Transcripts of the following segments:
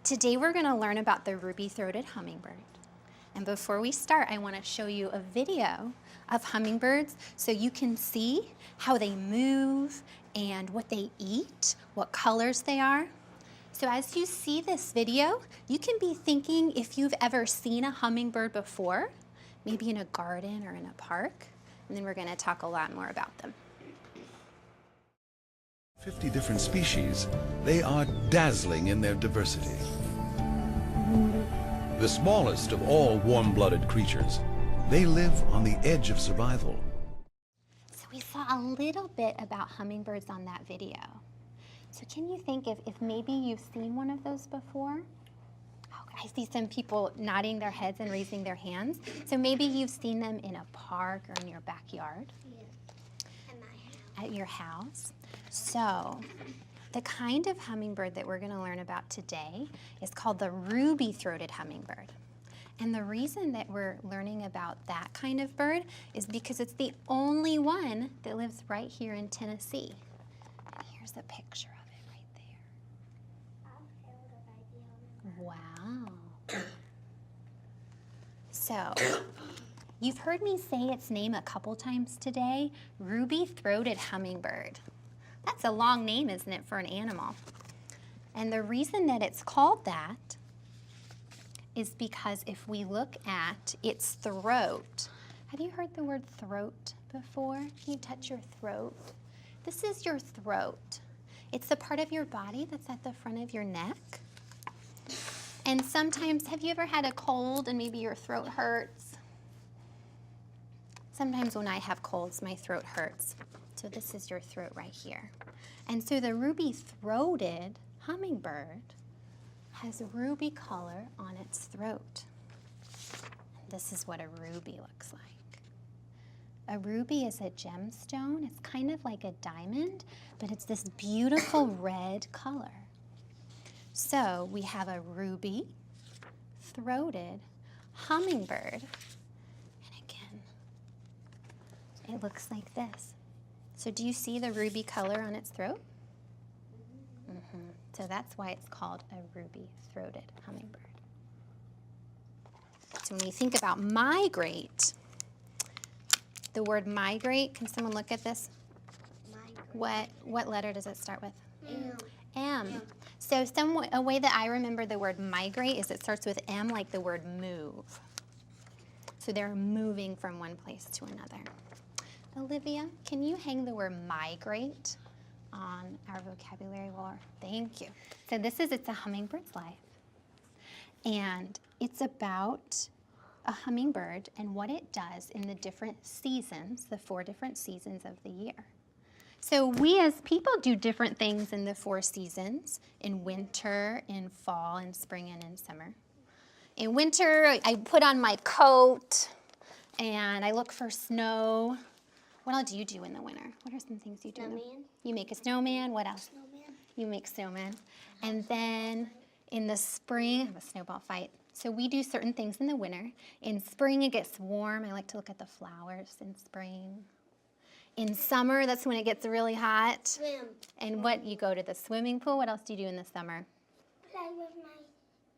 Today we're going to learn about the ruby-throated hummingbird. And before we start, I want to show you a video of hummingbirds so you can see how they move and what they eat, what colors they are. So as you see this video, you can be thinking if you've ever seen a hummingbird before, maybe in a garden or in a park, and then we're going to talk a lot more about them. 50 different species, they are dazzling in their diversity. The smallest of all warm-blooded creatures, they live on the edge of survival. So we saw a little bit about hummingbirds on that video. So can you think if maybe you've seen one of those before? Oh, I see some people nodding their heads and raising their hands. So maybe you've seen them in a park or in your backyard. Yeah. At my house. At your house. So the kind of hummingbird that we're going to learn about today is called the ruby-throated hummingbird. And the reason that we're learning about that kind of bird is because it's the only one that lives right here in Tennessee. And here's a picture of it right there. Wow. So, you've heard me say its name a couple times today, ruby-throated hummingbird. That's a long name, isn't it, for an animal? And the reason that it's called that is because if we look at its throat, have you heard the word throat before? Can you touch your throat? This is your throat. It's the part of your body that's at the front of your neck. And sometimes, have you ever had a cold and maybe your throat hurts? Sometimes when I have colds, my throat hurts. So this is your throat right here. And so the ruby-throated hummingbird has ruby color on its throat. And this is what a ruby looks like. A ruby is a gemstone. It's kind of like a diamond, but it's this beautiful red color. So we have a ruby-throated hummingbird. And again, it looks like this. So do you see the ruby color on its throat? Mm-hmm. So that's why it's called a ruby-throated hummingbird. So when you think about migrate, the word migrate, can someone look at this? Migrate. What letter does it start with? M. M. So a way that I remember the word migrate is it starts with M, like the word move. So they're moving from one place to another. Olivia, can you hang the word migrate on our vocabulary wall? Thank you. So it's a hummingbird's life. And it's about a hummingbird and what it does in the different seasons, the 4 different seasons of the year. So we as people do different things in the 4 seasons, in winter, in fall, in spring, and in summer. In winter, I put on my coat and I look for snow. What else do you do in the winter? What are some things you do? Snowman. You make a snowman. What else? Snowman. You make snowman. And then in the spring, I have a snowball fight. So we do certain things in the winter. In spring, it gets warm. I like to look at the flowers in spring. In summer, that's when it gets really hot. Swim. And you go to the swimming pool. What else do you do in the summer? Play with my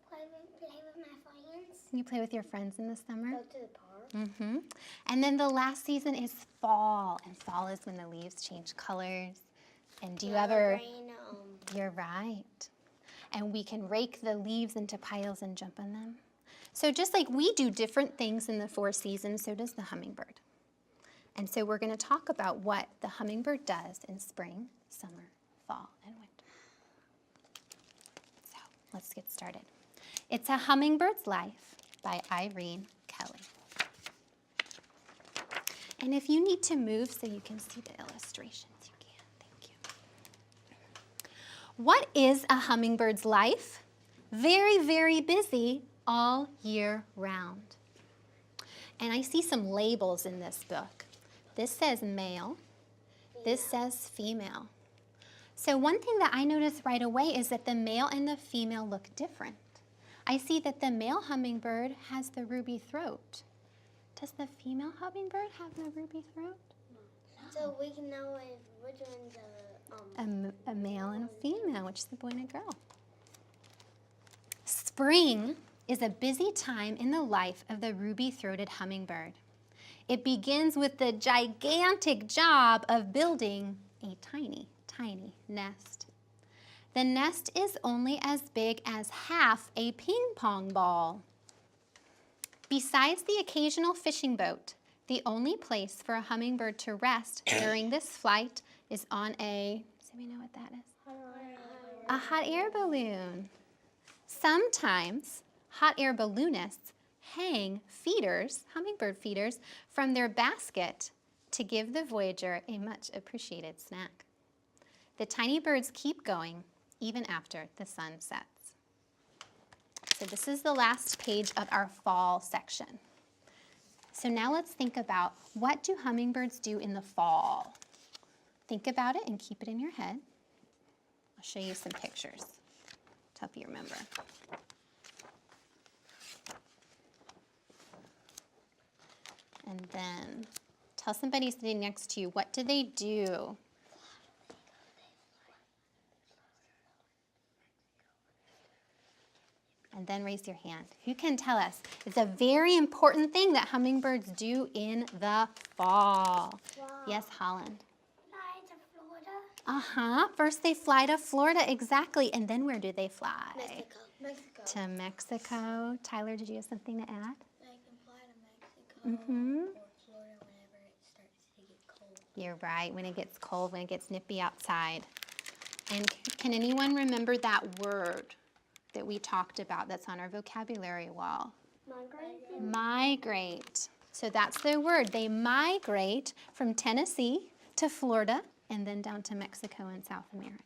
friends. You play with your friends in the summer? Go to the park. Mm-hmm. And then the last season is fall, and fall is when the leaves change colors. And do you ever? You're right. And we can rake the leaves into piles and jump on them. So just like we do different things in the 4 seasons, so does the hummingbird. And so we're going to talk about what the hummingbird does in spring, summer, fall, and winter. So let's get started. It's A Hummingbird's Life by Irene Kelly. And if you need to move so you can see the illustrations, you can. Thank you. What is a hummingbird's life? Very, very busy all year round. And I see some labels in this book. This says male. This says female. So one thing that I noticed right away is that the male and the female look different. I see that the male hummingbird has the ruby throat. Does the female hummingbird have the ruby throat? No. So we can know which one's a male and a female, which is a boy and a girl. Spring is a busy time in the life of the ruby-throated hummingbird. It begins with the gigantic job of building a tiny, tiny nest. The nest is only as big as half a ping pong ball. Besides the occasional fishing boat, the only place for a hummingbird to rest during this flight is on a, does anybody know what that is? A hot air balloon. Sometimes hot air balloonists hang feeders, hummingbird feeders, from their basket to give the voyager a much appreciated snack. The tiny birds keep going even after the sun sets. So this is the last page of our fall section. So now let's think about, what do hummingbirds do in the fall? Think about it and keep it in your head. I'll show you some pictures to help you remember. And then tell somebody sitting next to you, what do they do? And then raise your hand. Who can tell us? It's a very important thing that hummingbirds do in the fall. Wow. Yes, Holland. Fly to Florida. Uh-huh. First they fly to Florida, exactly. And then where do they fly? Mexico. To Mexico. Tyler, did you have something to add? They can fly to Mexico Mm-hmm. or Florida whenever it starts to get cold. You're right, when it gets cold, when it gets nippy outside. And can anyone remember that word that we talked about that's on our vocabulary wall? Migrate. Migrate. So that's their word. They migrate from Tennessee to Florida and then down to Mexico and South America.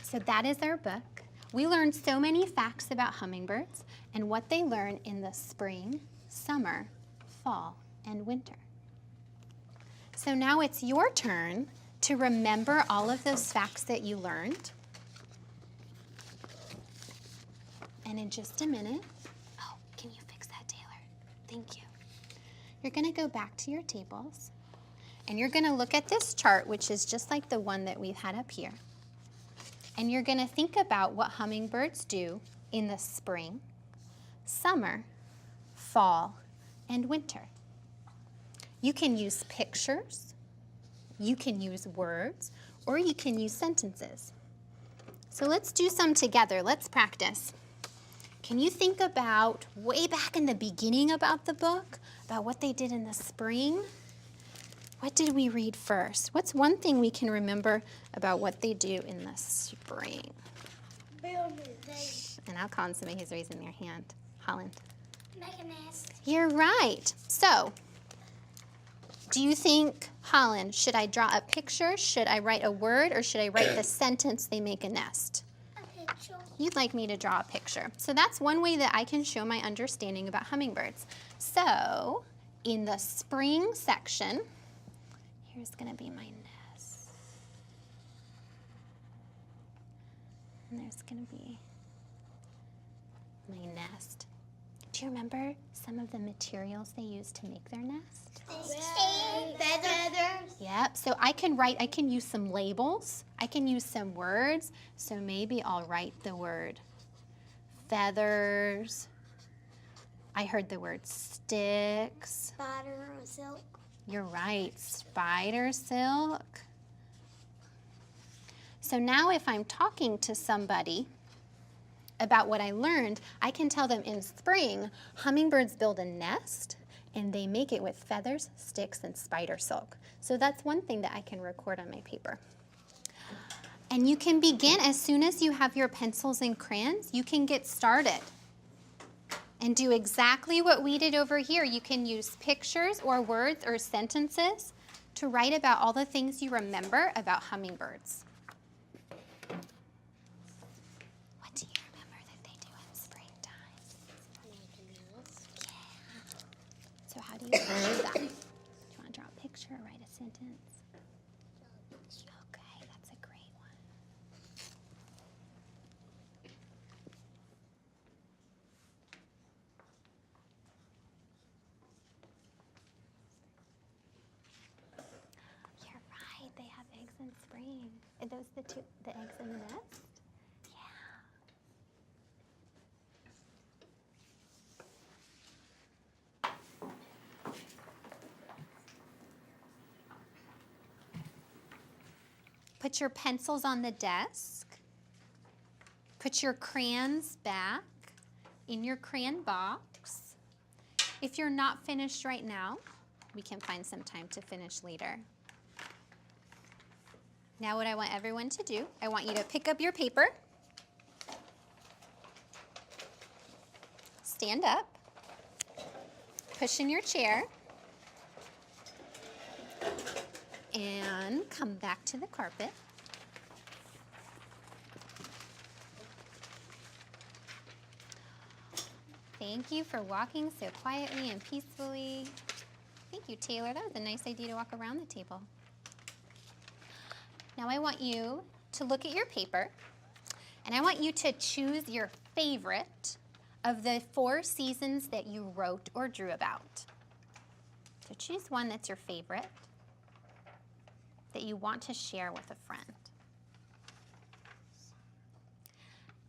So that is our book. We learned so many facts about hummingbirds and what they learn in the spring, summer, fall, and winter. So now it's your turn to remember all of those facts that you learned. And in just a minute, oh, can you fix that, Taylor? Thank you. You're going to go back to your tables, and you're going to look at this chart, which is just like the one that we've had up here. And you're going to think about what hummingbirds do in the spring, summer, fall, and winter. You can use pictures, you can use words, or you can use sentences. So let's do some together. Let's practice. Can you think about way back in the beginning about the book, about what they did in the spring? What did we read first? What's one thing we can remember about what they do in the spring? And I'll call on somebody who's raising their hand. Holland. Make a nest. You're right. So, do you think, Holland, should I draw a picture, should I write a word, or should I write the sentence they make a nest? A picture. You'd like me to draw a picture. So that's one way that I can show my understanding about hummingbirds. So, in the spring section, here's going to be my nest. And there's going to be my nest. Do you remember some of the materials they used to make their nest? Feathers. Yep, so I can use some labels. I can use some words. So maybe I'll write the word feathers. I heard the word sticks. Spider or silk. You're right, spider silk. So now if I'm talking to somebody about what I learned, I can tell them in spring, hummingbirds build a nest and they make it with feathers, sticks, and spider silk. So that's one thing that I can record on my paper. And you can begin as soon as you have your pencils and crayons, you can get started and do exactly what we did over here. You can use pictures or words or sentences to write about all the things you remember about hummingbirds. What do you remember that they do in springtime? Yeah. So how do you do that? Do you want to draw a picture or write a sentence? Okay, that's a great one. You're right, they have eggs in spring. Are those the eggs in the nest? Yeah. Put your pencils on the desk. Put your crayons back in your crayon box. If you're not finished right now, we can find some time to finish later. Now what I want everyone to do, I want you to pick up your paper, stand up, push in your chair, and come back to the carpet. Thank you for walking so quietly and peacefully. Thank you, Taylor. That was a nice idea to walk around the table. Now I want you to look at your paper, and I want you to choose your favorite of the 4 seasons that you wrote or drew about. So choose one that's your favorite, that you want to share with a friend.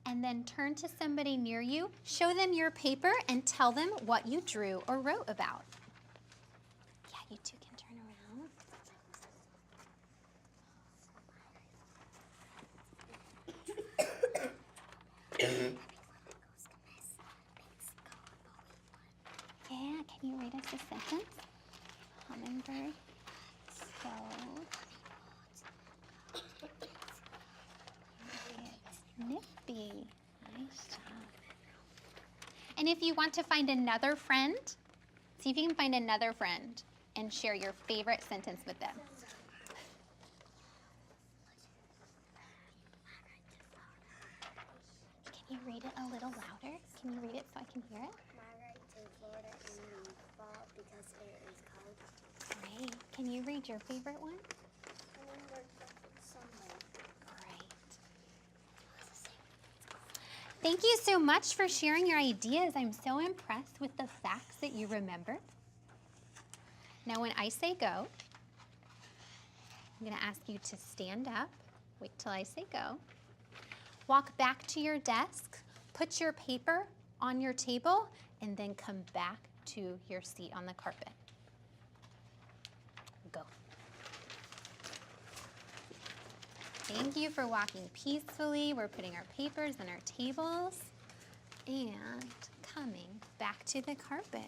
And then turn to somebody near you, show them your paper, and tell them what you drew or wrote about. Yeah, you two can turn around. Yeah, can you read us a sentence? Hummingbird. So. Nippy. Nice job. And if you want to find another friend, see if you can find another friend and share your favorite sentence with them. Can you read it a little louder? Can you read it so I can hear it? Migrate to Florida in the fall because it is cold. Great. Can you read your favorite one? Hummingbird summer. Great. Thank you so much for sharing your ideas. I'm so impressed with the facts that you remembered. Now when I say go, I'm going to ask you to stand up. Wait till I say go. Walk back to your desk, put your paper on your table, and then come back to your seat on the carpet. Go. Thank you for walking peacefully. We're putting our papers on our tables and coming back to the carpet.